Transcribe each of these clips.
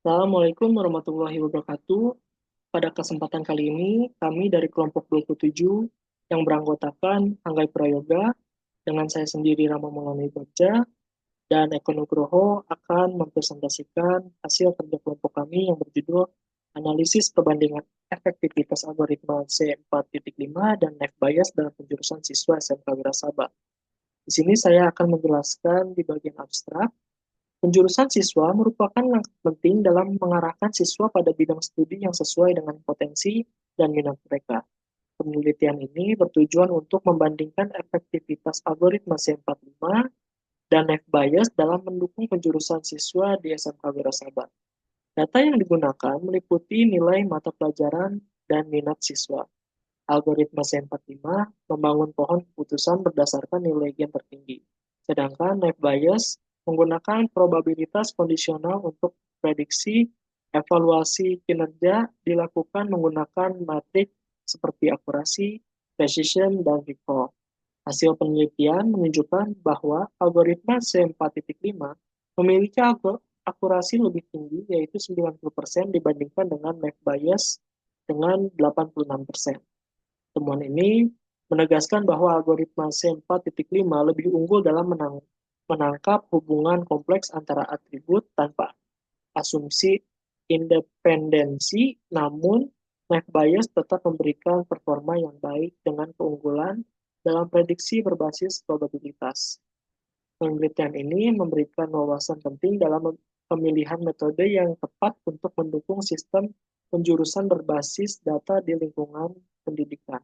Assalamualaikum warahmatullahi wabarakatuh. Pada kesempatan kali ini, kami dari kelompok 27 yang beranggotakan Anggai Prayoga dengan saya sendiri Rama Maulana Bagja dan Eko Nugroho akan mempresentasikan hasil kerja kelompok kami yang berjudul Analisis Perbandingan Efektivitas Algoritma C4.5 dan Net Bias dalam penjurusan siswa SMK Wirasaba. Di sini saya akan menjelaskan di bagian abstrak. Penjurusan siswa merupakan langkah penting dalam mengarahkan siswa pada bidang studi yang sesuai dengan potensi dan minat mereka. Penelitian ini bertujuan untuk membandingkan efektivitas algoritma C45 dan F bias dalam mendukung penjurusan siswa di SMK Wirasaba. Data yang digunakan meliputi nilai mata pelajaran dan minat siswa. Algoritma C45 membangun pohon keputusan berdasarkan nilai gen tertinggi, sedangkan F bias menggunakan probabilitas kondisional untuk prediksi. Evaluasi kinerja dilakukan menggunakan matrik seperti akurasi, precision, dan recall. Hasil penelitian menunjukkan bahwa algoritma C4.5 memiliki akurasi lebih tinggi, yaitu 90% dibandingkan dengan F bias dengan 86%. Temuan ini menegaskan bahwa algoritma C4.5 lebih unggul dalam menangkap hubungan kompleks antara atribut tanpa asumsi independensi, namun net bias tetap memberikan performa yang baik dengan keunggulan dalam prediksi berbasis probabilitas. Penelitian ini memberikan wawasan penting dalam pemilihan metode yang tepat untuk mendukung sistem penjurusan berbasis data di lingkungan pendidikan.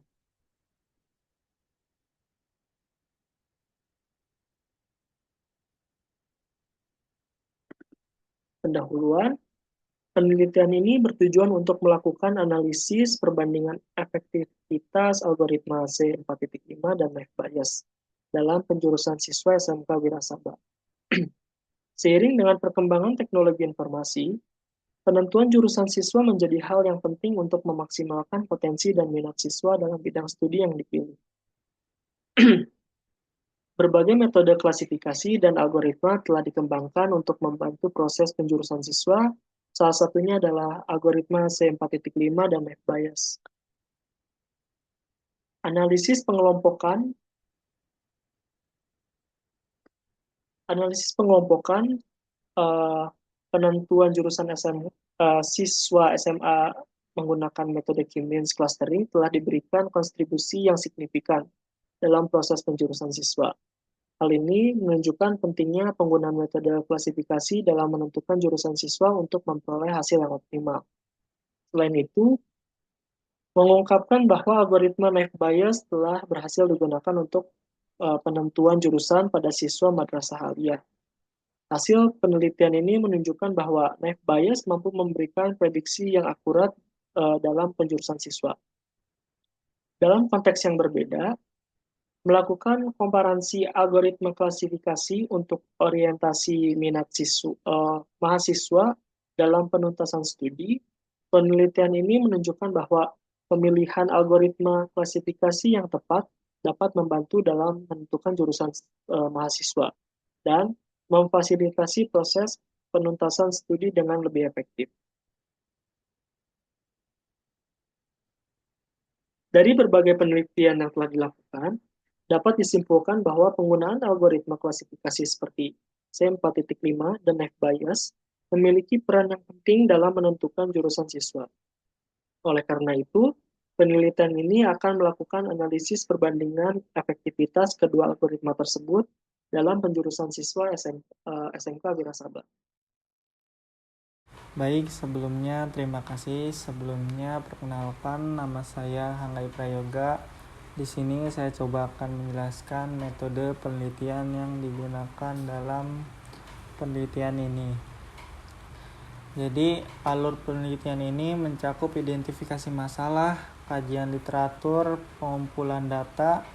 Pendahuluan, penelitian ini bertujuan untuk melakukan analisis perbandingan efektivitas algoritma C4.5 dan F bias dalam penjurusan siswa SMK Wirasaba. Seiring dengan perkembangan teknologi informasi, penentuan jurusan siswa menjadi hal yang penting untuk memaksimalkan potensi dan minat siswa dalam bidang studi yang dipilih. Berbagai metode klasifikasi dan algoritma telah dikembangkan untuk membantu proses penjurusan siswa. Salah satunya adalah algoritma C4.5 dan F bias. Analisis pengelompokan uh, penentuan jurusan siswa SMA menggunakan metode K-means clustering telah diberikan kontribusi yang signifikan dalam proses penjurusan siswa. Hal ini menunjukkan pentingnya penggunaan metode klasifikasi dalam menentukan jurusan siswa untuk memperoleh hasil yang optimal. Selain itu, mengungkapkan bahwa algoritma Net Bias telah berhasil digunakan untuk penentuan jurusan pada siswa madrasah aliyah. Hasil penelitian ini menunjukkan bahwa Net Bias mampu memberikan prediksi yang akurat dalam penjurusan siswa. Dalam konteks yang berbeda, melakukan komparasi algoritma klasifikasi untuk orientasi minat mahasiswa dalam penuntasan studi. Penelitian ini menunjukkan bahwa pemilihan algoritma klasifikasi yang tepat dapat membantu dalam menentukan jurusan mahasiswa dan memfasilitasi proses penuntasan studi dengan lebih efektif. Dari berbagai penelitian yang telah dilakukan, dapat disimpulkan bahwa penggunaan algoritma klasifikasi seperti C4.5 dan F bias memiliki peran yang penting dalam menentukan jurusan siswa. Oleh karena itu, penelitian ini akan melakukan analisis perbandingan efektivitas kedua algoritma tersebut dalam penjurusan siswa SMK Wirasaba. Baik, sebelumnya terima kasih. Sebelumnya perkenalkan, nama saya Anggai Prayoga. Di sini saya coba akan menjelaskan metode penelitian yang digunakan dalam penelitian ini. Jadi, alur penelitian ini mencakup identifikasi masalah, kajian literatur, pengumpulan data,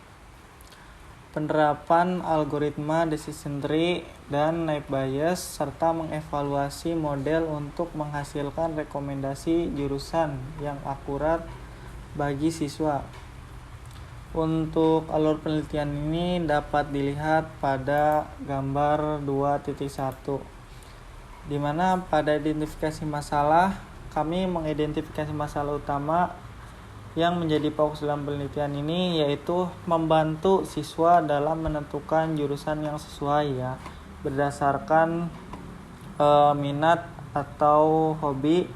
penerapan algoritma decision tree dan Net bias, serta mengevaluasi model untuk menghasilkan rekomendasi jurusan yang akurat bagi siswa. Untuk alur penelitian ini dapat dilihat pada gambar 2.1. di mana pada identifikasi masalah kami mengidentifikasi masalah utama yang menjadi fokus dalam penelitian ini, yaitu membantu siswa dalam menentukan jurusan yang sesuai ya, berdasarkan minat atau hobi,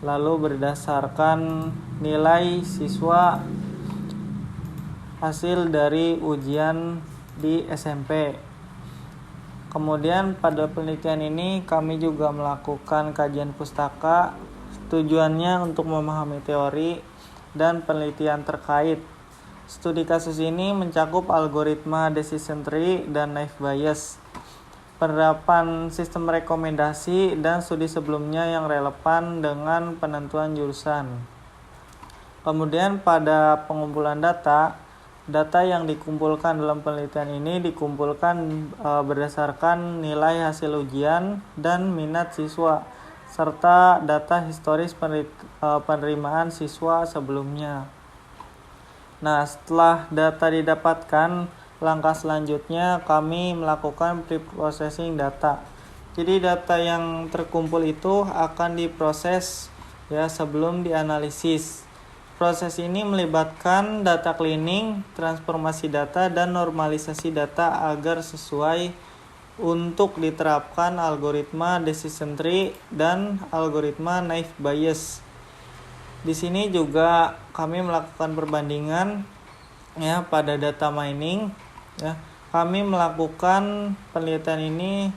lalu berdasarkan nilai siswa hasil dari ujian di SMP. Kemudian pada penelitian ini kami juga melakukan kajian pustaka, tujuannya untuk memahami teori dan penelitian terkait. Studi kasus ini mencakup algoritma decision tree dan naive Bayes, penerapan sistem rekomendasi, dan studi sebelumnya yang relevan dengan penentuan jurusan. Kemudian pada pengumpulan data yang dikumpulkan dalam penelitian ini dikumpulkan berdasarkan nilai hasil ujian dan minat siswa, serta data historis penerimaan siswa sebelumnya. Nah, setelah data didapatkan, langkah selanjutnya kami melakukan pre-processing data. Jadi data yang terkumpul itu akan diproses ya sebelum dianalisis. Proses ini melibatkan data cleaning, transformasi data, dan normalisasi data agar sesuai untuk diterapkan algoritma decision tree dan algoritma naive Bayes. Di sini juga kami melakukan perbandingan ya pada data mining ya. Kami melakukan penelitian ini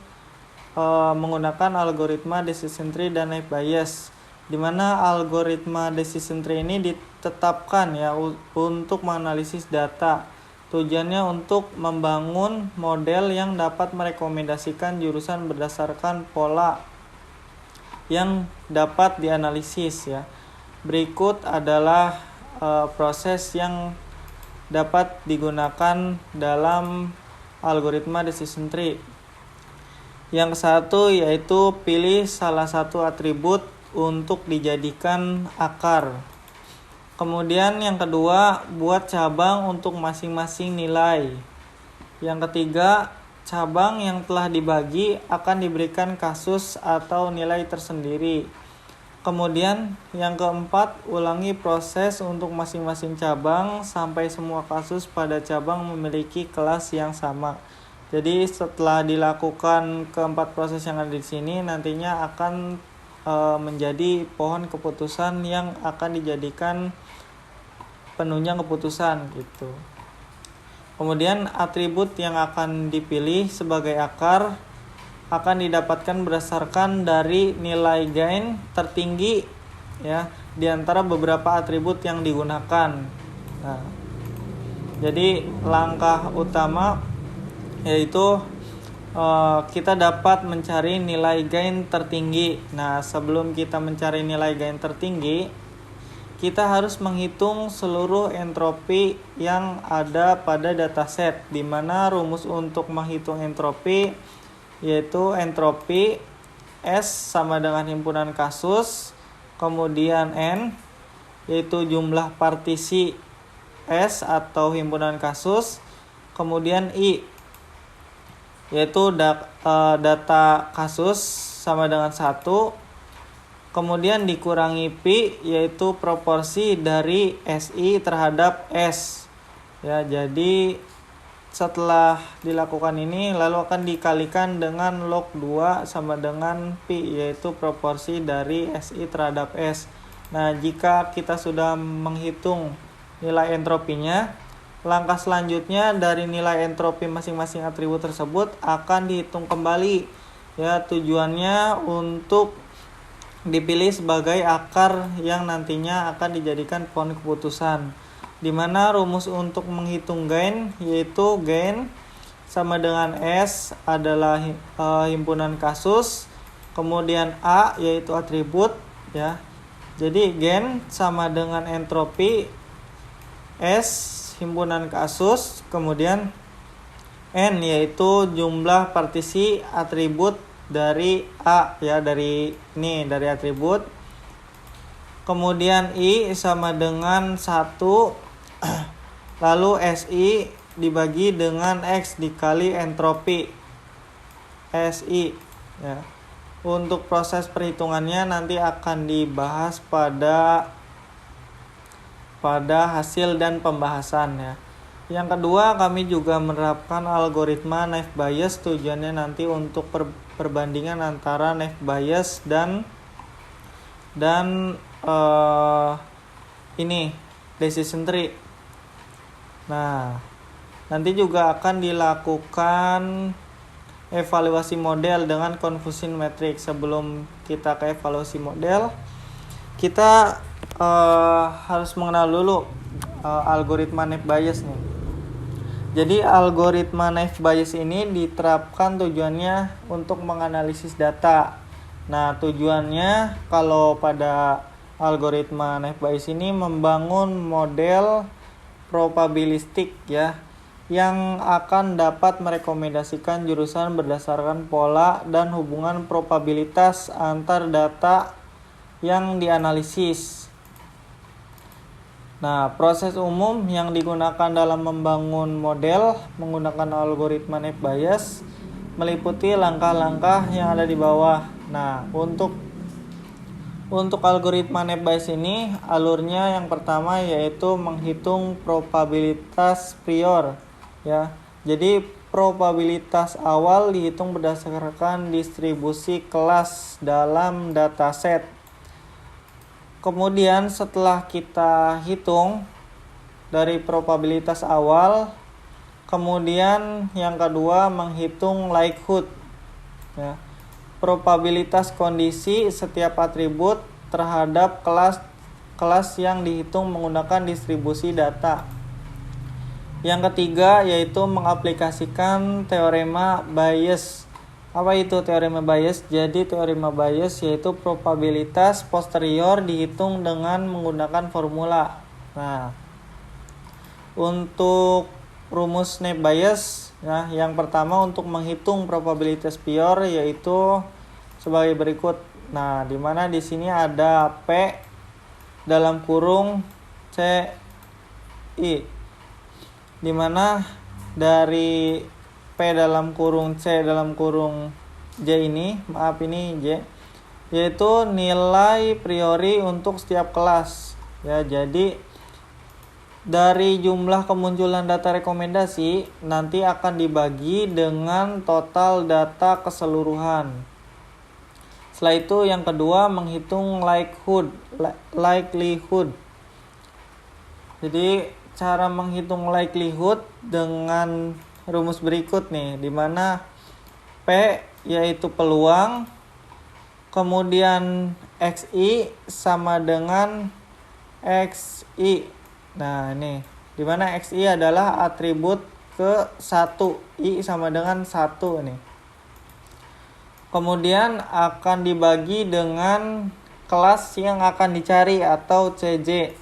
menggunakan algoritma decision tree dan naive Bayes, di mana algoritma decision tree ini ditetapkan ya untuk menganalisis data. Tujuannya untuk membangun model yang dapat merekomendasikan jurusan berdasarkan pola yang dapat dianalisis ya. Berikut adalah proses yang dapat digunakan dalam algoritma decision tree. Yang satu yaitu pilih salah satu atribut untuk dijadikan akar. Kemudian yang kedua, buat cabang untuk masing-masing nilai. Yang ketiga, cabang yang telah dibagi akan diberikan kasus atau nilai tersendiri. Kemudian yang keempat, ulangi proses untuk masing-masing cabang sampai semua kasus pada cabang memiliki kelas yang sama. Jadi setelah dilakukan keempat proses yang ada di sini, nantinya akan menjadi pohon keputusan yang akan dijadikan penunjang keputusan gitu. Kemudian atribut yang akan dipilih sebagai akar akan didapatkan berdasarkan dari nilai gain tertinggi ya di antara beberapa atribut yang digunakan. Nah, jadi langkah utama yaitu kita dapat mencari nilai gain tertinggi. Nah, sebelum kita mencari nilai gain tertinggi, kita harus menghitung seluruh entropi yang ada pada dataset, di mana rumus untuk menghitung entropi yaitu entropi S sama dengan himpunan kasus, kemudian N yaitu jumlah partisi S atau himpunan kasus, kemudian I yaitu data kasus sama dengan 1, kemudian dikurangi Pi yaitu proporsi dari SI terhadap S ya. Jadi setelah dilakukan ini lalu akan dikalikan dengan log 2 sama dengan Pi yaitu proporsi dari SI terhadap S. Nah, jika kita sudah menghitung nilai entropinya, langkah selanjutnya dari nilai entropi masing-masing atribut tersebut akan dihitung kembali ya, tujuannya untuk dipilih sebagai akar yang nantinya akan dijadikan pohon keputusan, di mana rumus untuk menghitung gain yaitu gain sama dengan S adalah himpunan kasus, kemudian A yaitu atribut ya. Jadi gain sama dengan entropi S himpunan kasus, kemudian N yaitu jumlah partisi atribut dari A ya, dari atribut. Kemudian I sama dengan 1 lalu SI dibagi dengan X dikali entropi SI ya. Untuk proses perhitungannya nanti akan dibahas pada hasil dan pembahasan ya. Yang kedua, kami juga menerapkan algoritma naive Bayes. Tujuannya nanti untuk perbandingan antara naive Bayes dan ini decision tree. Nah, nanti juga akan dilakukan evaluasi model dengan confusion matrix. Sebelum kita ke evaluasi model, kita harus mengenal dulu algoritma naive Bayes nih. Jadi algoritma naive Bayes ini diterapkan tujuannya untuk menganalisis data. Nah, tujuannya kalau pada algoritma naive Bayes ini membangun model probabilistik ya, yang akan dapat merekomendasikan jurusan berdasarkan pola dan hubungan probabilitas antar data yang dianalisis. Nah, proses umum yang digunakan dalam membangun model menggunakan algoritma naive Bayes meliputi langkah-langkah yang ada di bawah. Nah, untuk algoritma naive Bayes ini alurnya yang pertama yaitu menghitung probabilitas prior ya. Jadi probabilitas awal dihitung berdasarkan distribusi kelas dalam dataset. Kemudian setelah kita hitung dari probabilitas awal, kemudian yang kedua menghitung likelihood ya. Probabilitas kondisi setiap atribut terhadap kelas yang dihitung menggunakan distribusi data. Yang ketiga yaitu mengaplikasikan teorema Bayes. Apa itu teorema Bayes? Jadi teorema Bayes yaitu probabilitas posterior dihitung dengan menggunakan formula. Nah, untuk rumus naive Bayes ya, yang pertama untuk menghitung probabilitas prior yaitu sebagai berikut. Nah, di mana di sini ada P dalam kurung C I, di mana dari P dalam kurung C dalam kurung J ini, ini J, yaitu nilai priori untuk setiap kelas ya. Jadi dari jumlah kemunculan data rekomendasi nanti akan dibagi dengan total data keseluruhan. Setelah itu yang kedua menghitung likelihood. Jadi cara menghitung likelihood dengan rumus berikut nih, di mana P yaitu peluang, kemudian XI sama dengan XI. Nah, ini di mana XI adalah atribut ke-1, I sama dengan 1 ini. Kemudian akan dibagi dengan kelas yang akan dicari atau CJ.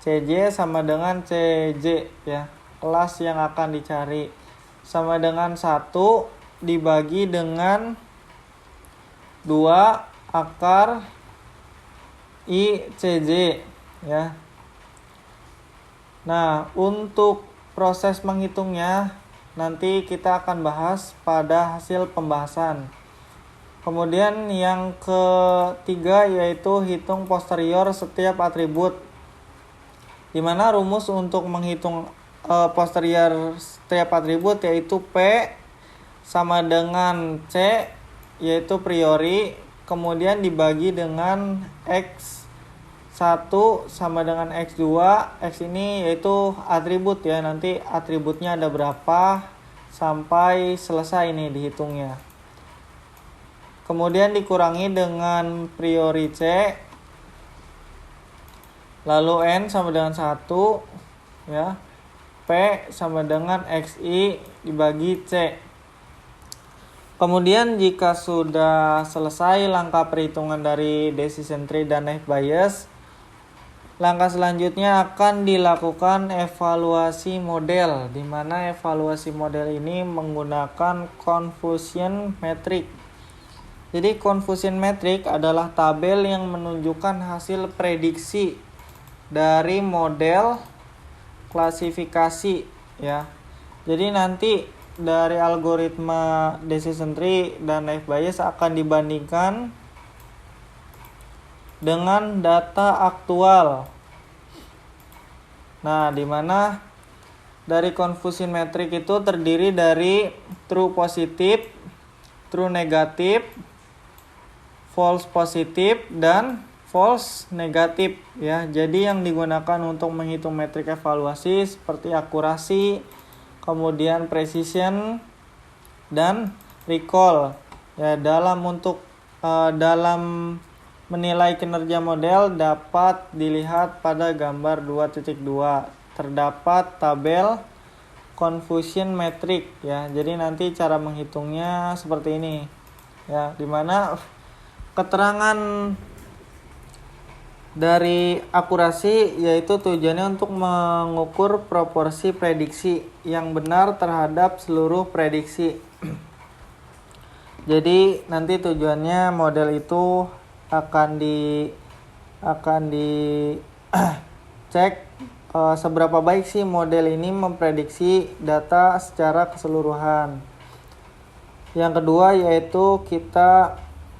CJ sama dengan CJ ya. Kelas yang akan dicari sama dengan 1 dibagi dengan 2 akar ICJ ya. Nah, untuk proses menghitungnya nanti kita akan bahas pada hasil pembahasan. Kemudian yang ketiga yaitu hitung posterior setiap atribut, di mana rumus untuk menghitung posterior setiap atribut yaitu P sama dengan C yaitu priori, kemudian dibagi dengan X1 sama dengan X2. X ini yaitu atribut ya, nanti atributnya ada berapa sampai selesai ini dihitungnya. Kemudian dikurangi dengan priori C, lalu N sama dengan 1 ya. P sama dengan XI dibagi C. Kemudian jika sudah selesai langkah perhitungan dari decision tree dan naive Bayes, langkah selanjutnya akan dilakukan evaluasi model, di mana evaluasi model ini menggunakan confusion matrix. Jadi confusion matrix adalah tabel yang menunjukkan hasil prediksi dari model klasifikasi ya. Jadi nanti dari algoritma decision tree dan naive Bayes akan dibandingkan dengan data aktual. Nah, di mana dari confusion metric itu terdiri dari true positif, true negatif, false positif, dan false negatif ya. Jadi yang digunakan untuk menghitung metrik evaluasi seperti akurasi, kemudian precision dan recall. Ya, dalam menilai kinerja model dapat dilihat pada gambar 2.2. Terdapat tabel confusion metric ya. Jadi nanti cara menghitungnya seperti ini. Ya, di mana keterangan dari akurasi yaitu tujuannya untuk mengukur proporsi prediksi yang benar terhadap seluruh prediksi. Jadi nanti tujuannya model itu akan dicek seberapa baik sih model ini memprediksi data secara keseluruhan. Yang kedua yaitu kita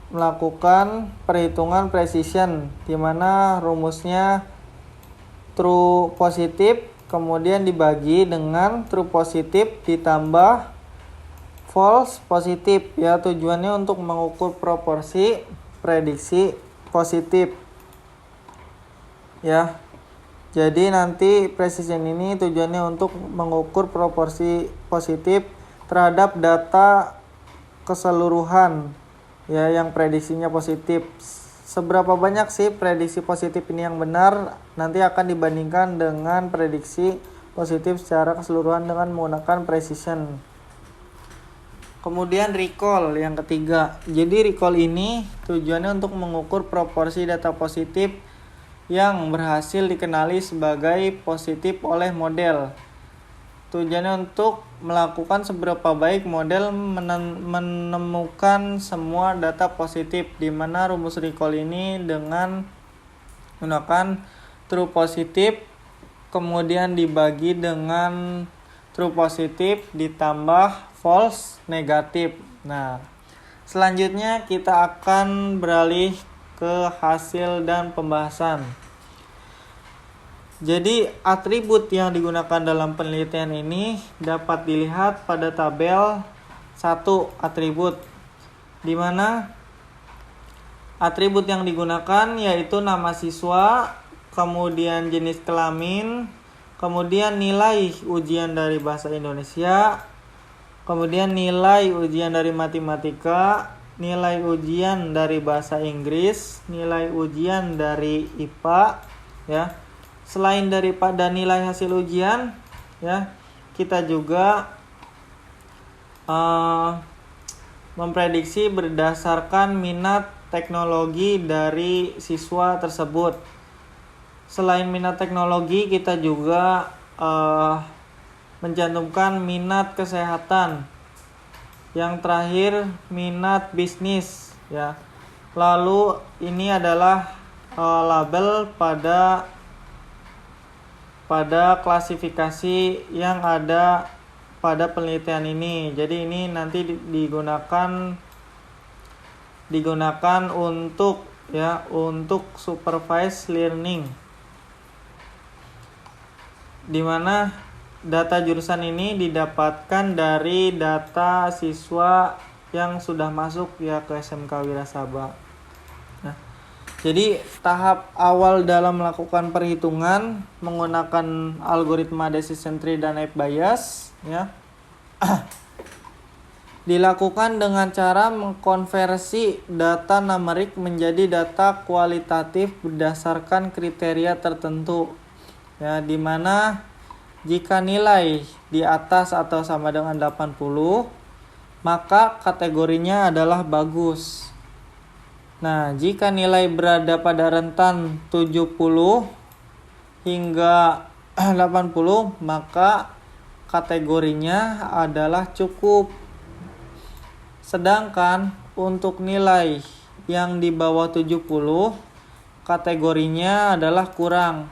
melakukan perhitungan precision, di mana rumusnya true positif kemudian dibagi dengan true positif ditambah false positif ya, tujuannya untuk mengukur proporsi prediksi positif ya. Jadi nanti precision ini tujuannya untuk mengukur proporsi positif terhadap data keseluruhan ya yang prediksinya positif. Seberapa banyak sih prediksi positif ini yang benar nanti akan dibandingkan dengan prediksi positif secara keseluruhan dengan menggunakan precision. Kemudian recall yang ketiga. Jadi recall ini tujuannya untuk mengukur proporsi data positif yang berhasil dikenali sebagai positif oleh model. Tujuannya untuk melakukan seberapa baik model menemukan semua data positif, di mana rumus recall ini dengan menggunakan true positif kemudian dibagi dengan true positif ditambah false negatif. Nah, selanjutnya kita akan beralih ke hasil dan pembahasan. Jadi atribut yang digunakan dalam penelitian ini dapat dilihat pada tabel 1 atribut, di mana atribut yang digunakan yaitu nama siswa, kemudian jenis kelamin, kemudian nilai ujian dari bahasa Indonesia, kemudian nilai ujian dari matematika, nilai ujian dari bahasa Inggris, nilai ujian dari IPA ya. Selain daripada nilai hasil ujian ya, kita juga memprediksi berdasarkan minat teknologi dari siswa tersebut. Selain minat teknologi, kita juga mencantumkan minat kesehatan. Yang terakhir minat bisnis ya. Lalu ini adalah label pada klasifikasi yang ada pada penelitian ini. Jadi ini nanti digunakan untuk supervised learning, di mana data jurusan ini didapatkan dari data siswa yang sudah masuk ya ke SMK Wirasaba. Jadi tahap awal dalam melakukan perhitungan menggunakan algoritma decision tree dan naive Bayes ya dilakukan dengan cara mengkonversi data numerik menjadi data kualitatif berdasarkan kriteria tertentu ya, di mana jika nilai di atas atau sama dengan 80 maka kategorinya adalah bagus. Nah, jika nilai berada pada rentan 70 hingga 80, maka kategorinya adalah cukup. Sedangkan untuk nilai yang di bawah 70, kategorinya adalah kurang.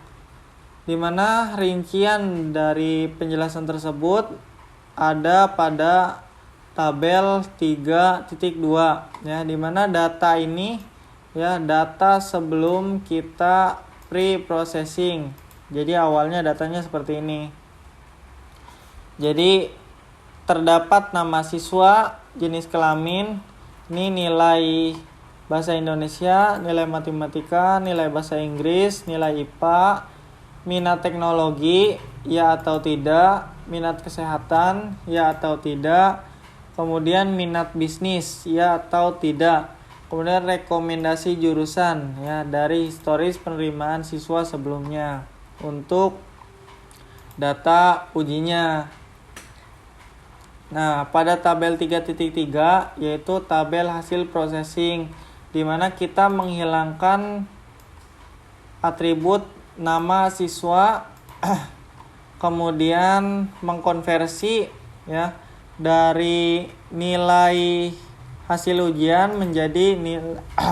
Di mana rincian dari penjelasan tersebut ada pada tabel 3.2 ya, di mana data ini ya data sebelum kita pre-processing. Jadi awalnya datanya seperti ini. Jadi terdapat nama siswa, jenis kelamin, ini nilai bahasa Indonesia, nilai matematika, nilai bahasa Inggris, nilai IPA, minat teknologi, ya atau tidak, minat kesehatan, ya atau tidak, kemudian minat bisnis, ya atau tidak, kemudian rekomendasi jurusan ya dari historis penerimaan siswa sebelumnya untuk data ujinya. Nah, pada tabel 3.3 yaitu tabel hasil processing, di mana kita menghilangkan atribut nama siswa kemudian mengkonversi ya dari nilai hasil ujian menjadi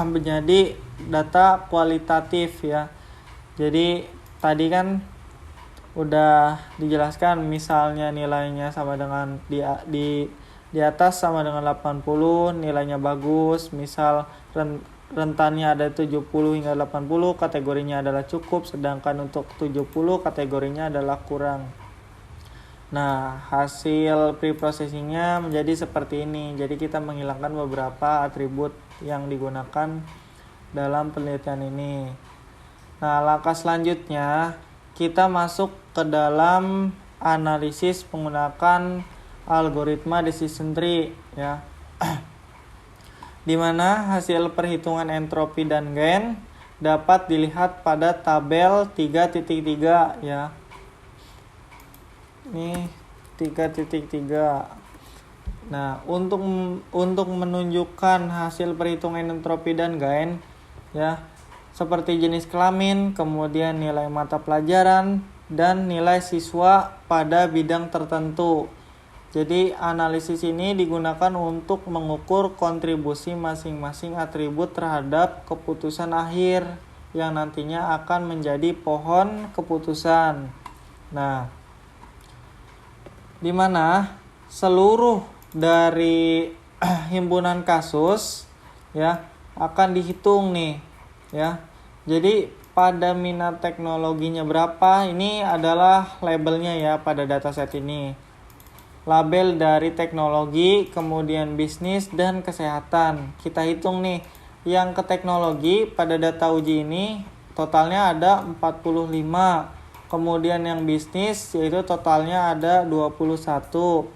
menjadi data kualitatif ya. Jadi tadi kan udah dijelaskan, misalnya nilainya sama dengan di atas sama dengan 80, nilainya bagus, misal rentannya ada 70 hingga 80, kategorinya adalah cukup, sedangkan untuk 70 kategorinya adalah kurang. Nah, hasil pre-processingnya menjadi seperti ini. Jadi kita menghilangkan beberapa atribut yang digunakan dalam penelitian ini. Nah, langkah selanjutnya kita masuk ke dalam analisis menggunakan algoritma decision tree ya. Di mana hasil perhitungan entropi dan gain dapat dilihat pada tabel 3.3 ya. Ini 3.3. Nah, untuk menunjukkan hasil perhitungan entropi dan gain ya, seperti jenis kelamin, kemudian nilai mata pelajaran, dan nilai siswa pada bidang tertentu. Jadi analisis ini digunakan untuk mengukur kontribusi masing-masing atribut terhadap keputusan akhir yang nantinya akan menjadi pohon keputusan. Nah, di mana seluruh dari himpunan kasus ya akan dihitung nih ya. Jadi pada minat teknologinya berapa, ini adalah labelnya ya pada dataset ini. Label dari teknologi, kemudian bisnis dan kesehatan. Kita hitung nih, yang ke teknologi pada data uji ini totalnya ada 45. Kemudian yang bisnis yaitu totalnya ada 21.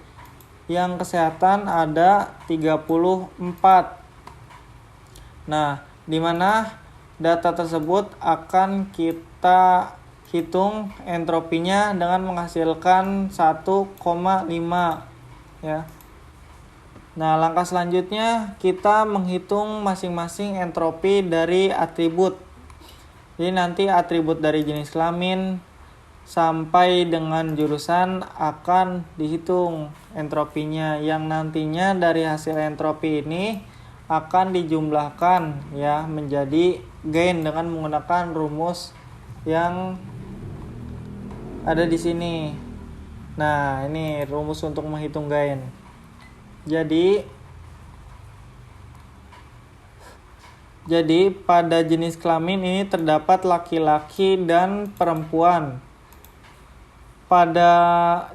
Yang kesehatan ada 34. Nah, di mana data tersebut akan kita hitung entropinya dengan menghasilkan 1,5 ya. Nah, langkah selanjutnya kita menghitung masing-masing entropi dari atribut. Jadi nanti atribut dari jenis kelamin sampai dengan jurusan akan dihitung entropinya, yang nantinya dari hasil entropi ini akan dijumlahkan ya menjadi gain dengan menggunakan rumus yang ada di sini. Nah, ini rumus untuk menghitung gain. Jadi pada jenis kelamin ini terdapat laki-laki dan perempuan. Pada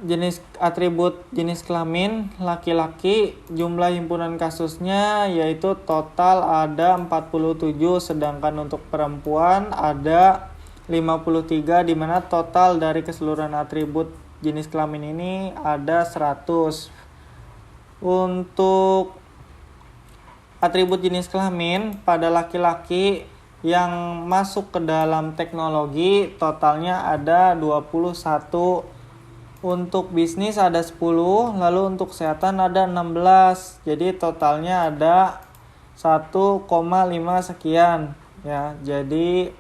jenis atribut jenis kelamin laki-laki, jumlah himpunan kasusnya yaitu total ada 47, sedangkan untuk perempuan ada 53, di mana total dari keseluruhan atribut jenis kelamin ini ada 100. Untuk atribut jenis kelamin pada laki-laki yang masuk ke dalam teknologi totalnya ada 21. Untuk bisnis ada 10, lalu untuk kesehatan ada 16. Jadi totalnya ada 1,5 sekian ya. Jadi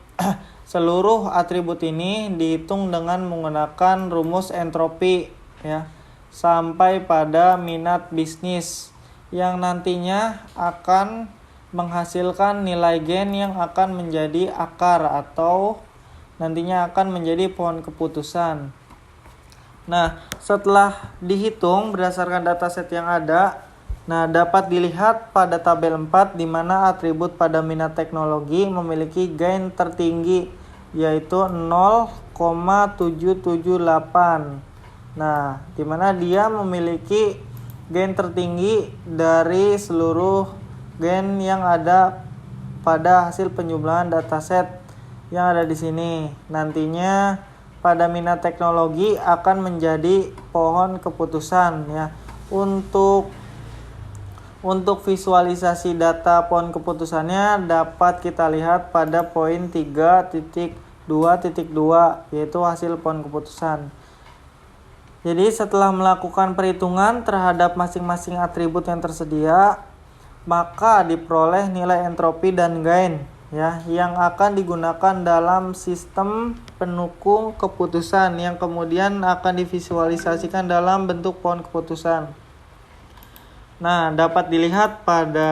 seluruh atribut ini dihitung dengan menggunakan rumus entropi ya sampai pada minat bisnis yang nantinya akan menghasilkan nilai gain yang akan menjadi akar atau nantinya akan menjadi pohon keputusan. Nah, setelah dihitung berdasarkan dataset yang ada, nah dapat dilihat pada tabel 4 di mana atribut pada minat teknologi memiliki gain tertinggi yaitu 0,778. Nah, di mana dia memiliki gain tertinggi dari seluruh gain yang ada pada hasil penjumlahan dataset yang ada di sini. Nantinya pada minat teknologi akan menjadi pohon keputusan ya. Untuk visualisasi data pohon keputusannya dapat kita lihat pada poin 3.2.2 yaitu hasil pohon keputusan. Jadi setelah melakukan perhitungan terhadap masing-masing atribut yang tersedia, maka diperoleh nilai entropi dan gain ya yang akan digunakan dalam sistem pendukung keputusan yang kemudian akan divisualisasikan dalam bentuk pohon keputusan. Nah, dapat dilihat pada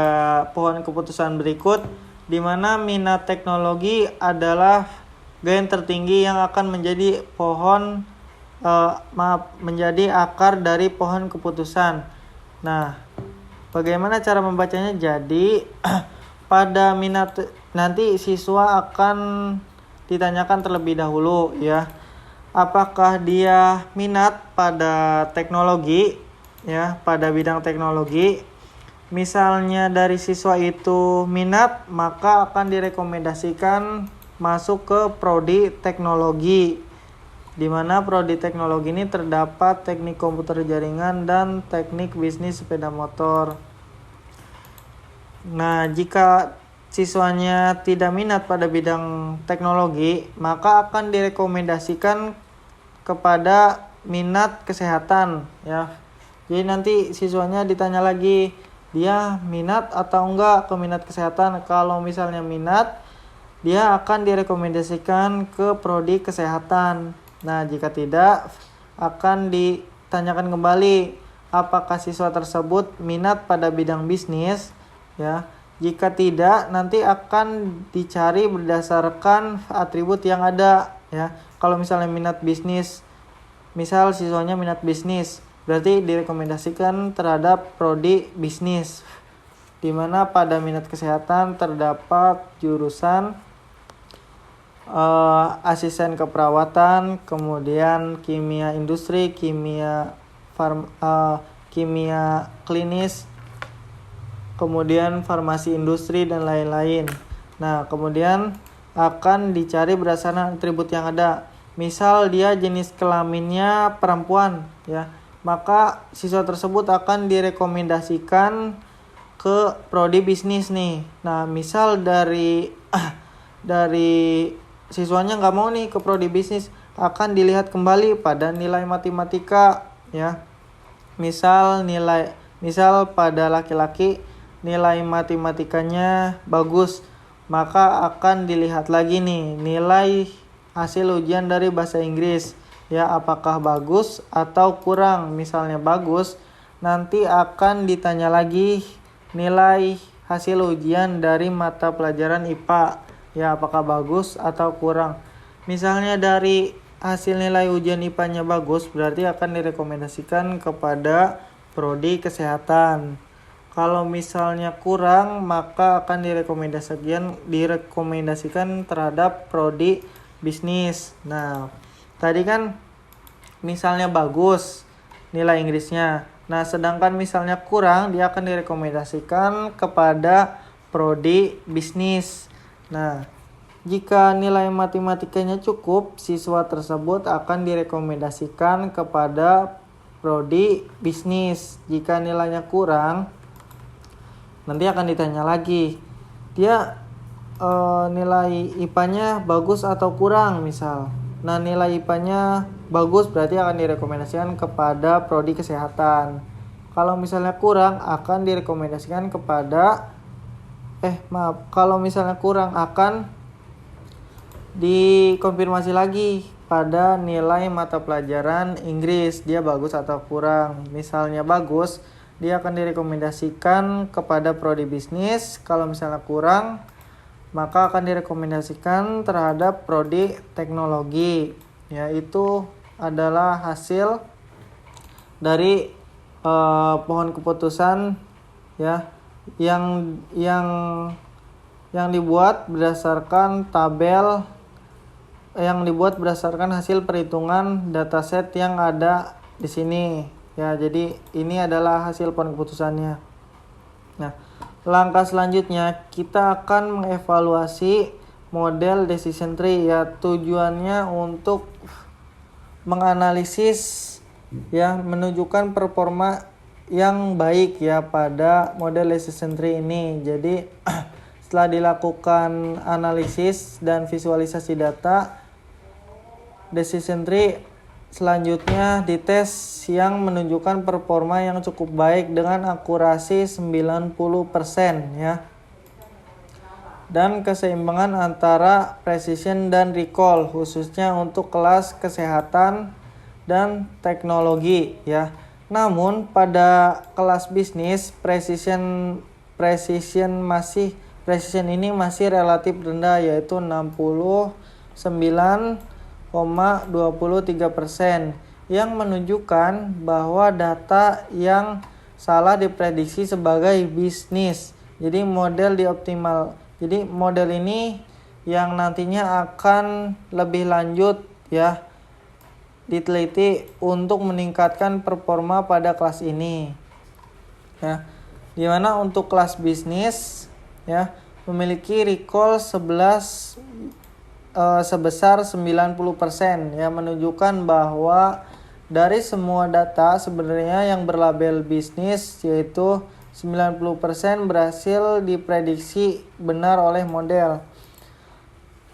pohon keputusan berikut di mana minat teknologi adalah gain tertinggi yang akan menjadi menjadi akar dari pohon keputusan. Nah, bagaimana cara membacanya? Jadi pada minat nanti siswa akan ditanyakan terlebih dahulu ya. Apakah dia minat pada teknologi ya, pada bidang teknologi. Misalnya dari siswa itu minat, maka akan direkomendasikan masuk ke prodi teknologi. Di mana prodi teknologi ini terdapat teknik komputer jaringan dan teknik bisnis sepeda motor. Nah, jika siswanya tidak minat pada bidang teknologi, maka akan direkomendasikan kepada minat kesehatan ya. Jadi nanti siswanya ditanya lagi, dia minat atau enggak ke minat kesehatan. Kalau misalnya minat, dia akan direkomendasikan ke prodi kesehatan. Nah, jika tidak, akan ditanyakan kembali apakah siswa tersebut minat pada bidang bisnis ya. Jika tidak, nanti akan dicari berdasarkan atribut yang ada ya. Kalau misalnya minat bisnis, misal siswanya minat bisnis, berarti direkomendasikan terhadap prodi bisnis. Di mana pada minat kesehatan terdapat jurusan asisten keperawatan, kemudian kimia industri, kimia klinis, kemudian farmasi industri dan lain-lain. Nah, kemudian akan dicari berdasarkan atribut yang ada. Misal dia jenis kelaminnya perempuan ya, maka siswa tersebut akan direkomendasikan ke prodi bisnis nih. Nah, misal dari siswanya nggak mau nih ke prodi bisnis, akan dilihat kembali pada nilai matematika ya. Misal pada laki-laki nilai matematikanya bagus, maka akan dilihat lagi nih nilai hasil ujian dari bahasa Inggris ya, apakah bagus atau kurang. Misalnya bagus, nanti akan ditanya lagi nilai hasil ujian dari mata pelajaran IPA ya, apakah bagus atau kurang. Misalnya dari hasil nilai ujian IPA-nya bagus, berarti akan direkomendasikan kepada prodi kesehatan. Kalau misalnya kurang, maka akan direkomendasikan terhadap prodi bisnis. Nah, tadi kan misalnya bagus nilai Inggrisnya. Nah, sedangkan misalnya kurang, dia akan direkomendasikan kepada prodi bisnis. Nah, jika nilai matematikanya cukup, siswa tersebut akan direkomendasikan kepada prodi bisnis. Jika nilainya kurang, nanti akan ditanya lagi, dia nilai IPA-nya bagus atau kurang misal. Nah, nilai IPA-nya bagus, berarti akan direkomendasikan kepada prodi kesehatan. Kalau misalnya kurang, akan direkomendasikan kepada kalau misalnya kurang, akan dikonfirmasi lagi pada nilai mata pelajaran Inggris, dia bagus atau kurang. Misalnya bagus, dia akan direkomendasikan kepada prodi bisnis. Kalau misalnya kurang, maka akan direkomendasikan terhadap prodi teknologi. Yaitu adalah hasil dari pohon keputusan ya yang dibuat berdasarkan hasil perhitungan dataset yang ada di sini ya. Jadi ini adalah hasil pohon keputusannya. Nah, langkah selanjutnya kita akan mengevaluasi model decision tree ya. Tujuannya untuk menganalisis ya, menunjukkan performa yang baik ya pada model decision tree ini. Jadi setelah dilakukan analisis dan visualisasi data, decision tree selanjutnya dites yang menunjukkan performa yang cukup baik dengan akurasi 90% ya. Dan keseimbangan antara precision dan recall khususnya untuk kelas kesehatan dan teknologi ya. Namun pada kelas bisnis precision ini masih relatif rendah, yaitu 69,23%, yang menunjukkan bahwa data yang salah diprediksi sebagai bisnis. Jadi model ini yang nantinya akan lebih lanjut ya diteliti untuk meningkatkan performa pada kelas ini ya. Dimana untuk kelas bisnis ya memiliki recall sebesar 90% ya, menunjukkan bahwa dari semua data sebenarnya yang berlabel bisnis yaitu 90% berhasil diprediksi benar oleh model.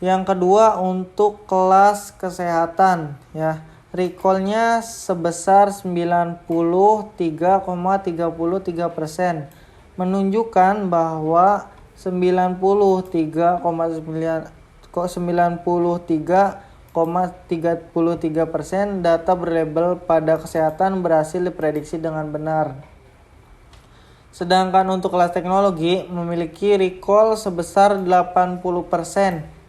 Yang kedua untuk kelas kesehatan ya, recall-nya sebesar 93,33%, menunjukkan bahwa 93,33% data berlabel pada kesehatan berhasil diprediksi dengan benar. Sedangkan untuk kelas teknologi memiliki recall sebesar 80%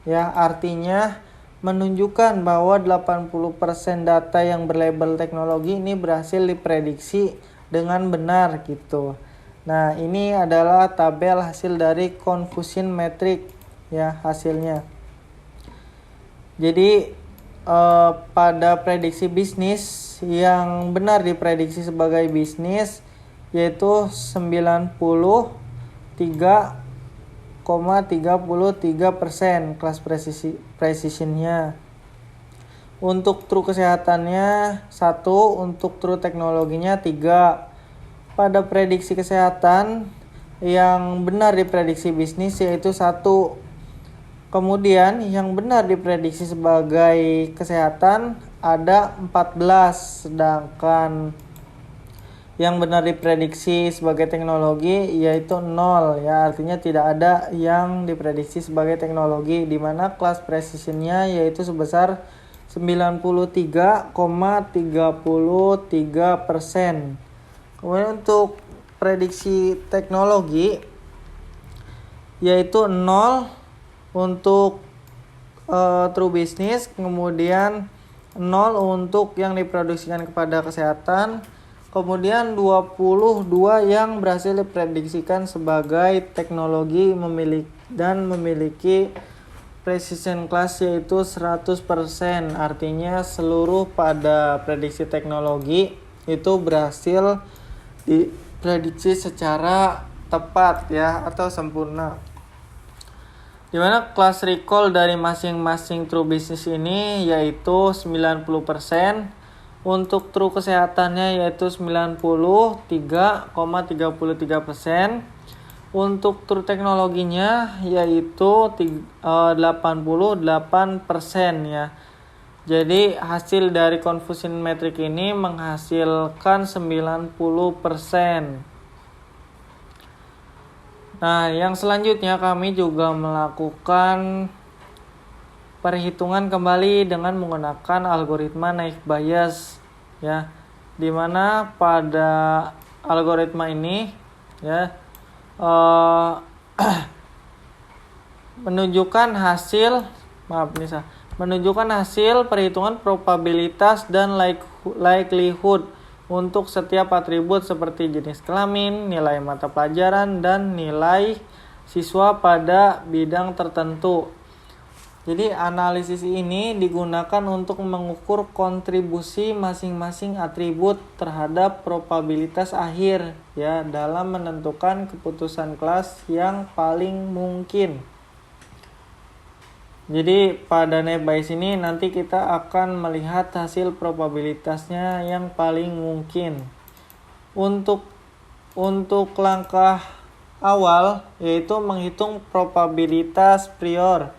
ya, artinya menunjukkan bahwa 80% data yang berlabel teknologi ini berhasil diprediksi dengan benar gitu. Nah, ini adalah tabel hasil dari confusion metric ya hasilnya. Jadi pada prediksi bisnis yang benar diprediksi sebagai bisnis yaitu 93,33% kelas precisionnya. Untuk true kesehatannya 1, untuk true teknologinya 3. Pada prediksi kesehatan yang benar diprediksi bisnis yaitu 1. Kemudian yang benar diprediksi sebagai kesehatan ada 14, sedangkan yang benar diprediksi sebagai teknologi yaitu 0 ya, artinya tidak ada yang diprediksi sebagai teknologi, di mana kelas precisionnya yaitu sebesar 93,33%. Kemudian untuk prediksi teknologi yaitu 0 untuk true business, kemudian 0 untuk yang diproduksikan kepada kesehatan, kemudian 22 yang berhasil diprediksikan sebagai teknologi memiliki precision class yaitu 100%. Artinya seluruh pada prediksi teknologi itu berhasil diprediksi secara tepat ya atau sempurna. Dimana kelas recall dari masing-masing true business ini yaitu 90%. Untuk true kesehatannya yaitu 93,33%. Untuk true teknologinya yaitu 88% ya. Jadi hasil dari confusion metric ini menghasilkan 90%. Nah, yang selanjutnya kami juga melakukan perhitungan kembali dengan menggunakan algoritma naive Bayes ya, dimana pada algoritma ini ya menunjukkan hasil perhitungan probabilitas dan likelihood untuk setiap atribut seperti jenis kelamin, nilai mata pelajaran, dan nilai siswa pada bidang tertentu. Jadi analisis ini digunakan untuk mengukur kontribusi masing-masing atribut terhadap probabilitas akhir ya dalam menentukan keputusan kelas yang paling mungkin. Jadi pada naive Bayes ini nanti kita akan melihat hasil probabilitasnya yang paling mungkin. Untuk langkah awal yaitu menghitung probabilitas prior,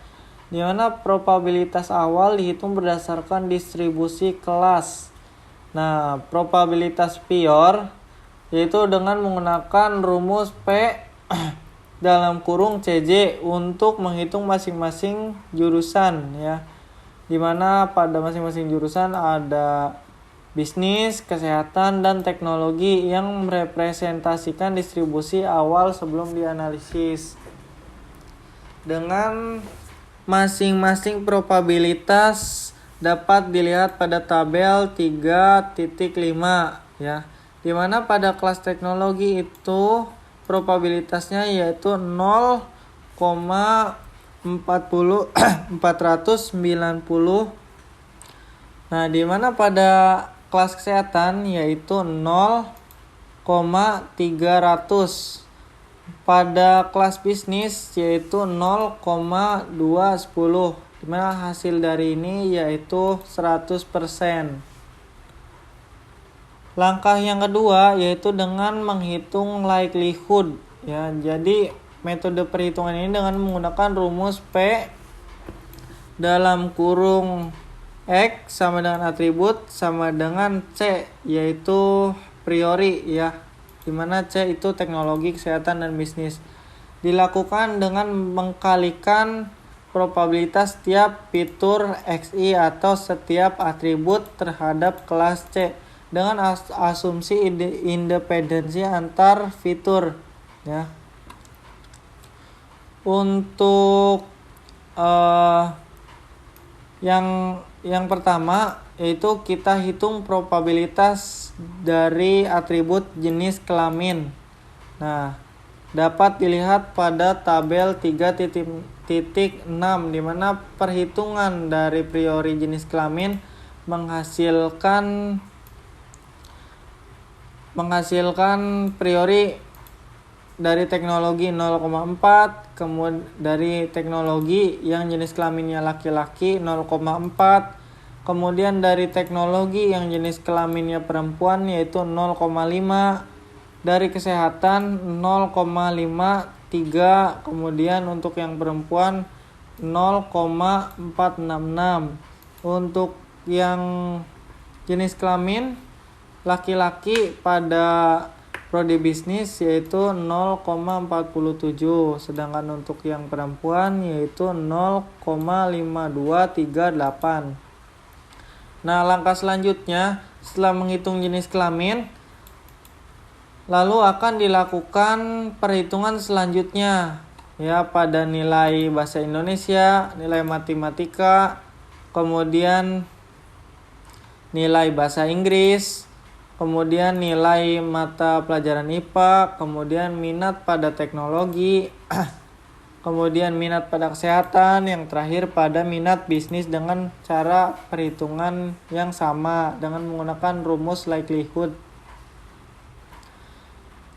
di mana probabilitas awal dihitung berdasarkan distribusi kelas. Nah, probabilitas prior yaitu dengan menggunakan rumus P dalam kurung CJ untuk menghitung masing-masing jurusan ya. Dimana pada masing-masing jurusan ada bisnis, kesehatan, dan teknologi yang merepresentasikan distribusi awal sebelum dianalisis. Dengan masing-masing probabilitas dapat dilihat pada tabel 3.5 ya. Dimana pada kelas teknologi itu probabilitasnya yaitu 0,490. Nah, di mana pada kelas kesehatan yaitu 0,300. Pada kelas bisnis yaitu 0,210. Di mana hasil dari ini yaitu 100%. Langkah yang kedua yaitu dengan menghitung likelihood ya. Jadi metode perhitungan ini dengan menggunakan rumus P dalam kurung X sama dengan atribut sama dengan C yaitu priori ya. Dimana C itu teknologi, kesehatan, dan bisnis. Dilakukan dengan mengkalikan probabilitas setiap fitur XI atau setiap atribut terhadap kelas C dengan asumsi independensi antar fitur ya. Untuk yang pertama yaitu kita hitung probabilitas dari atribut jenis kelamin. Nah, dapat dilihat pada tabel 3.6 di mana perhitungan dari priori jenis kelamin menghasilkan priori dari teknologi 0,4, kemudian dari teknologi yang jenis kelaminnya laki-laki 0,4, kemudian dari teknologi yang jenis kelaminnya perempuan yaitu 0,5, dari kesehatan 0,53, kemudian untuk yang perempuan 0,466. Untuk yang jenis kelamin laki-laki pada prodi bisnis yaitu 0,47, sedangkan untuk yang perempuan yaitu 0,5238. Nah, langkah selanjutnya setelah menghitung jenis kelamin, lalu akan dilakukan perhitungan selanjutnya ya pada nilai bahasa Indonesia, nilai matematika, kemudian nilai bahasa Inggris, kemudian nilai mata pelajaran IPA, kemudian minat pada teknologi, kemudian minat pada kesehatan, yang terakhir pada minat bisnis dengan cara perhitungan yang sama dengan menggunakan rumus likelihood.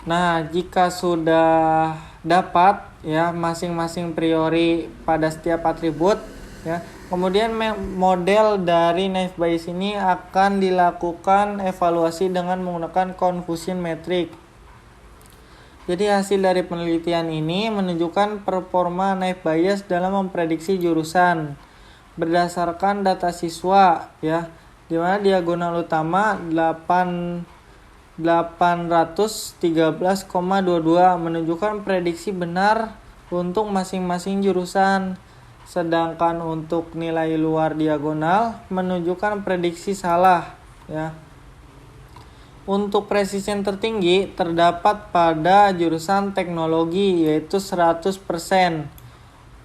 Nah, jika sudah dapat ya masing-masing priori pada setiap atribut ya, kemudian model dari naive Bayes ini akan dilakukan evaluasi dengan menggunakan confusion metric. Jadi hasil dari penelitian ini menunjukkan performa naive Bayes dalam memprediksi jurusan berdasarkan data siswa ya, di mana diagonal utama 813,22 menunjukkan prediksi benar untuk masing-masing jurusan. Sedangkan untuk nilai luar diagonal menunjukkan prediksi salah ya. Untuk precision tertinggi terdapat pada jurusan teknologi yaitu 100%.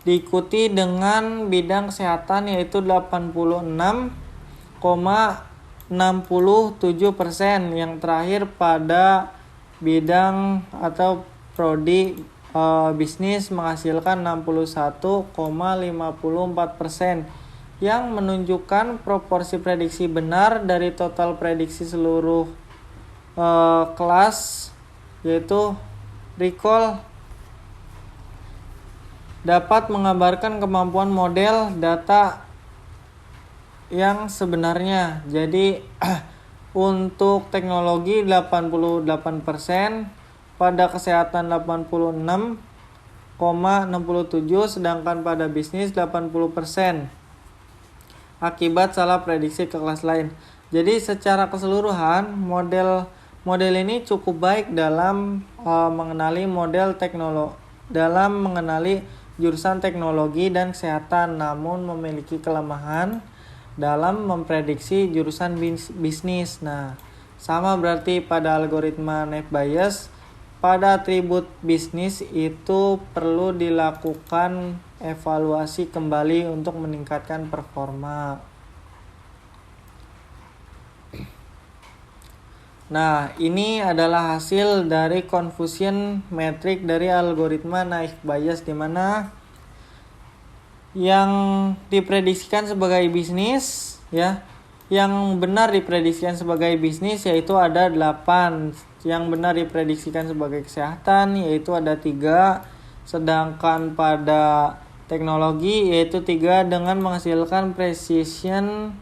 Diikuti dengan bidang kesehatan yaitu 86,5%. 67%. Yang terakhir pada bidang atau prodi bisnis menghasilkan 61,54%, yang menunjukkan proporsi prediksi benar dari total prediksi seluruh kelas, yaitu recall dapat menggambarkan kemampuan model data yang sebenarnya. Jadi untuk teknologi 88%, pada kesehatan 86,67%, sedangkan pada bisnis 80%, akibat salah prediksi ke kelas lain. Jadi secara keseluruhan model ini cukup baik dalam mengenali jurusan teknologi dan kesehatan, namun memiliki kelemahan dalam memprediksi jurusan bisnis. Nah, sama berarti pada algoritma Naive Bayes, pada atribut bisnis itu perlu dilakukan evaluasi kembali untuk meningkatkan performa. Nah, ini adalah hasil dari confusion metric dari algoritma Naive Bayes, di mana yang diprediksikan sebagai bisnis, ya, yang benar diprediksikan sebagai bisnis yaitu ada 8, yang benar diprediksikan sebagai kesehatan yaitu ada 3, sedangkan pada teknologi yaitu 3 dengan menghasilkan precision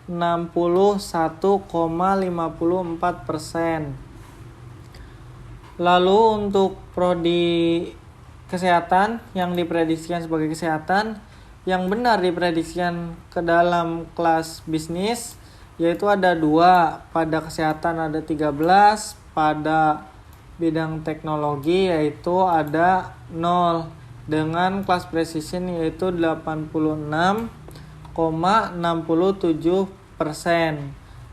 61,54%. Lalu untuk prodi kesehatan yang diprediksikan sebagai kesehatan, yang benar diprediksikan ke dalam kelas bisnis yaitu ada 2, pada kesehatan ada 13, pada bidang teknologi yaitu ada 0, dengan kelas precision yaitu 86,67%.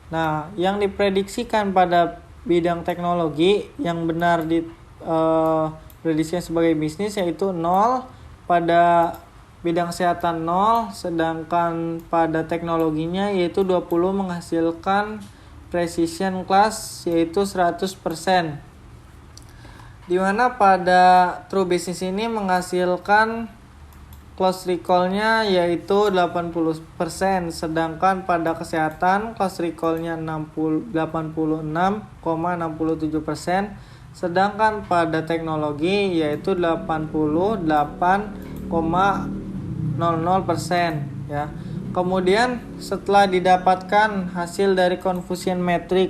Nah, yang diprediksikan pada bidang teknologi yang benar diprediksikan sebagai bisnis yaitu 0, pada bidang kesehatan 0, sedangkan pada teknologinya yaitu 20 menghasilkan precision class yaitu 100%. Di mana pada true business ini menghasilkan close recall-nya yaitu 80%, sedangkan pada kesehatan close recall-nya 86,67%, sedangkan pada teknologi yaitu 88,00%, ya. Kemudian setelah didapatkan hasil dari confusion metric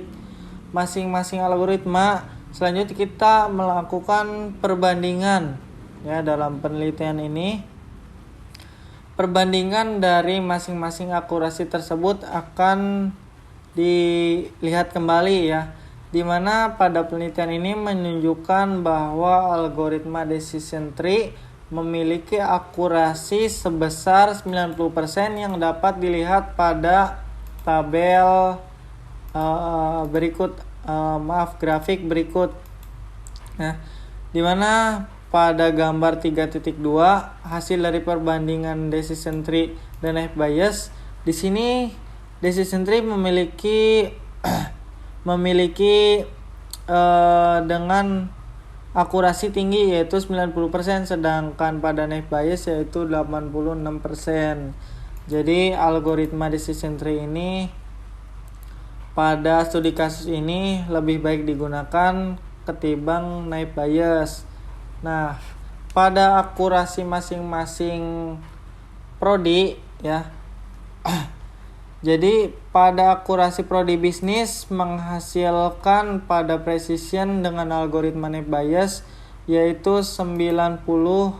masing-masing algoritma, selanjutnya kita melakukan perbandingan, ya. Dalam penelitian ini perbandingan dari masing-masing akurasi tersebut akan dilihat kembali, ya, di mana pada penelitian ini menunjukkan bahwa algoritma decision tree memiliki akurasi sebesar 90% yang dapat dilihat pada tabel grafik berikut. Nah, di mana pada gambar 3.2 hasil dari perbandingan decision tree dan Naive Bayes, di sini decision tree memiliki dengan akurasi tinggi yaitu 90%, sedangkan pada Naive Bayes yaitu 86%. Jadi algoritma decision tree ini pada studi kasus ini lebih baik digunakan ketimbang Naive Bayes. Nah, pada akurasi masing-masing prodi, ya. Jadi pada akurasi prodi bisnis menghasilkan pada precision dengan algoritma Naive Bayes yaitu 90%.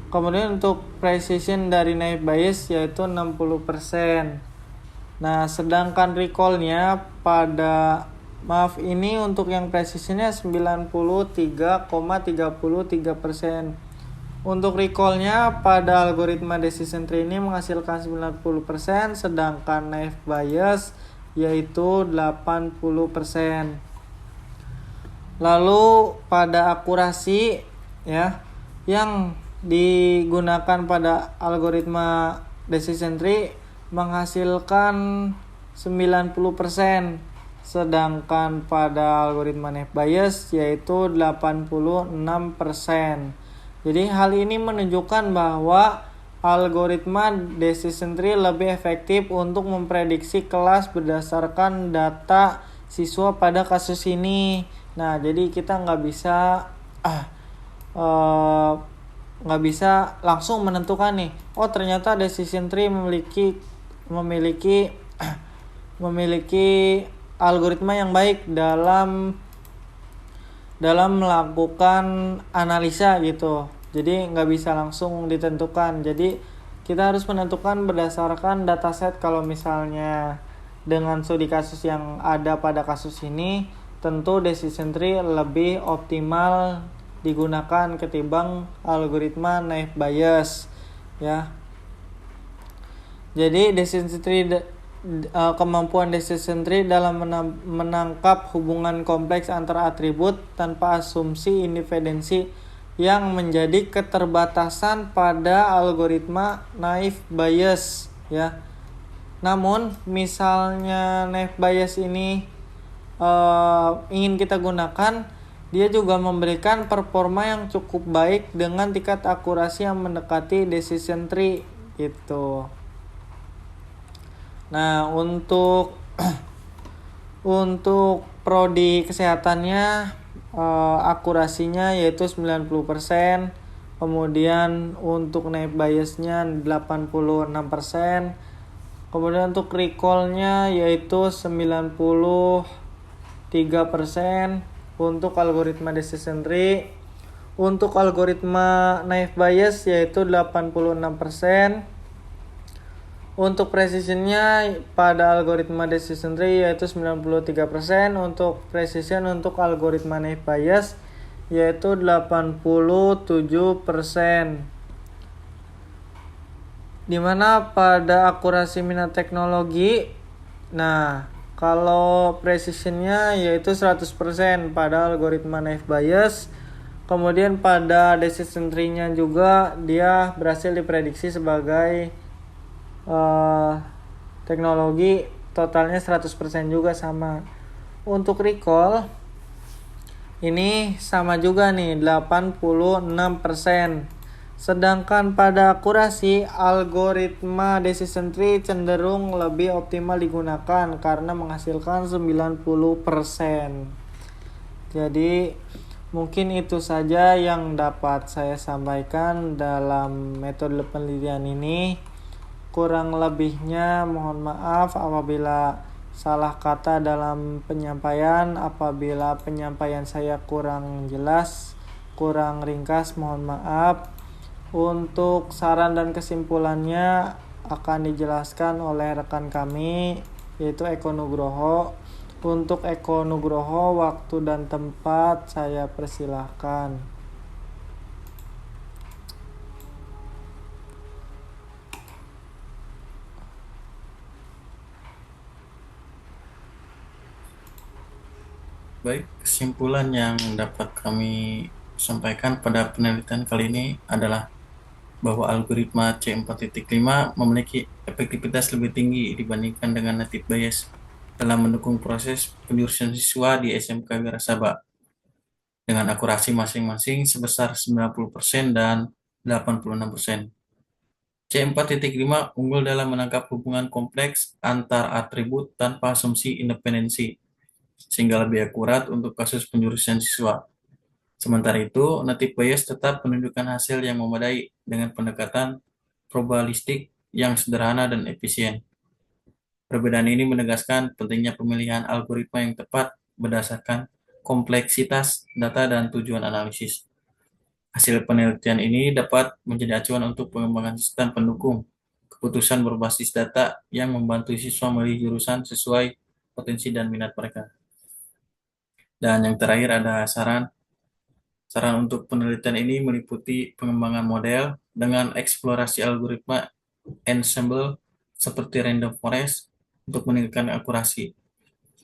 Kemudian untuk precision dari Naive Bayes yaitu 60%. Nah, sedangkan recall-nya ini untuk yang precision-nya 93,33%. Untuk recall-nya pada algoritma decision tree ini menghasilkan 90%, sedangkan Naive Bayes yaitu 80%. Lalu pada akurasi, ya, yang digunakan pada algoritma decision tree menghasilkan 90%, sedangkan pada algoritma Naive Bayes yaitu 86%. Jadi hal ini menunjukkan bahwa algoritma decision tree lebih efektif untuk memprediksi kelas berdasarkan data siswa pada kasus ini. Nah, jadi kita eh, nggak bisa langsung menentukan nih, oh ternyata decision tree memiliki memiliki algoritma yang baik dalam melakukan analisa gitu. Jadi nggak bisa langsung ditentukan. Jadi kita harus menentukan berdasarkan dataset. Kalau misalnya dengan studi kasus yang ada pada kasus ini, tentu decision tree lebih optimal digunakan ketimbang algoritma Naive Bayes ya. Jadi kemampuan decision tree dalam menangkap hubungan kompleks antara atribut tanpa asumsi independensi yang menjadi keterbatasan pada algoritma Naive Bayes ya. Namun misalnya Naive Bayes ini ingin kita gunakan, dia juga memberikan performa yang cukup baik dengan tingkat akurasi yang mendekati decision tree gitu. Nah, untuk untuk prodi kesehatannya akurasinya yaitu 90%, kemudian untuk Naive Bayesnya 86%, kemudian untuk recallnya yaitu 93%. Untuk algoritma decision tree, untuk algoritma Naive Bayes yaitu 86%. Untuk precisionnya pada algoritma decision tree yaitu 93%. Untuk precision untuk algoritma Naive Bayes yaitu 87%. Dimana pada akurasi minat teknologi, nah kalau precisionnya yaitu 100% pada algoritma Naive Bayes. Kemudian pada decision tree-nya juga dia berhasil diprediksi sebagai teknologi, totalnya 100% juga sama. Untuk recall ini sama juga nih, 86%. Sedangkan pada akurasi, algoritma decision tree cenderung lebih optimal digunakan karena menghasilkan 90%. Jadi mungkin itu saja yang dapat saya sampaikan dalam metode penelitian ini. Kurang lebihnya mohon maaf apabila salah kata dalam penyampaian, apabila penyampaian saya kurang jelas, kurang ringkas, mohon maaf. Untuk saran dan kesimpulannya akan dijelaskan oleh rekan kami yaitu Eko Nugroho. Untuk Eko Nugroho, waktu dan tempat saya persilahkan. Baik, kesimpulan yang dapat kami sampaikan pada penelitian kali ini adalah bahwa algoritma C4.5 memiliki efektivitas lebih tinggi dibandingkan dengan Native Bayes dalam mendukung proses penjurusan siswa di SMK Wirasaba dengan akurasi masing-masing sebesar 90% dan 86%. C4.5 unggul dalam menangkap hubungan kompleks antar atribut tanpa asumsi independensi, sehingga lebih akurat untuk kasus penjurusan siswa. Sementara itu, Native Bayes tetap menunjukkan hasil yang memadai dengan pendekatan probabilistik yang sederhana dan efisien. Perbedaan ini menegaskan pentingnya pemilihan algoritma yang tepat berdasarkan kompleksitas data dan tujuan analisis. Hasil penelitian ini dapat menjadi acuan untuk pengembangan sistem pendukung keputusan berbasis data yang membantu siswa memilih jurusan sesuai potensi dan minat mereka. Dan yang terakhir ada saran. Saran untuk penelitian ini meliputi pengembangan model dengan eksplorasi algoritma ensemble seperti random forest untuk meningkatkan akurasi,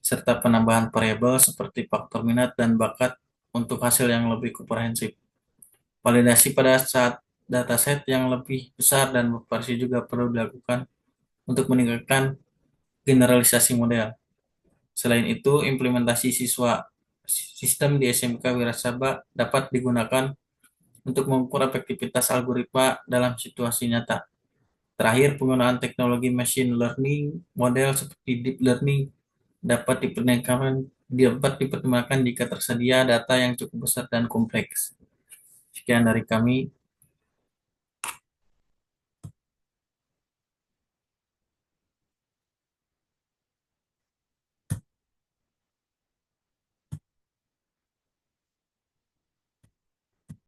serta penambahan variabel seperti faktor minat dan bakat untuk hasil yang lebih komprehensif. Validasi pada saat dataset yang lebih besar dan bervariasi juga perlu dilakukan untuk meningkatkan generalisasi model. Selain itu, implementasi sistem di SMK Wirasaba dapat digunakan untuk mengukur efektivitas algoritma dalam situasi nyata. Terakhir, penggunaan teknologi machine learning model seperti deep learning dapat dipertimbangkan jika tersedia data yang cukup besar dan kompleks. Sekian dari kami.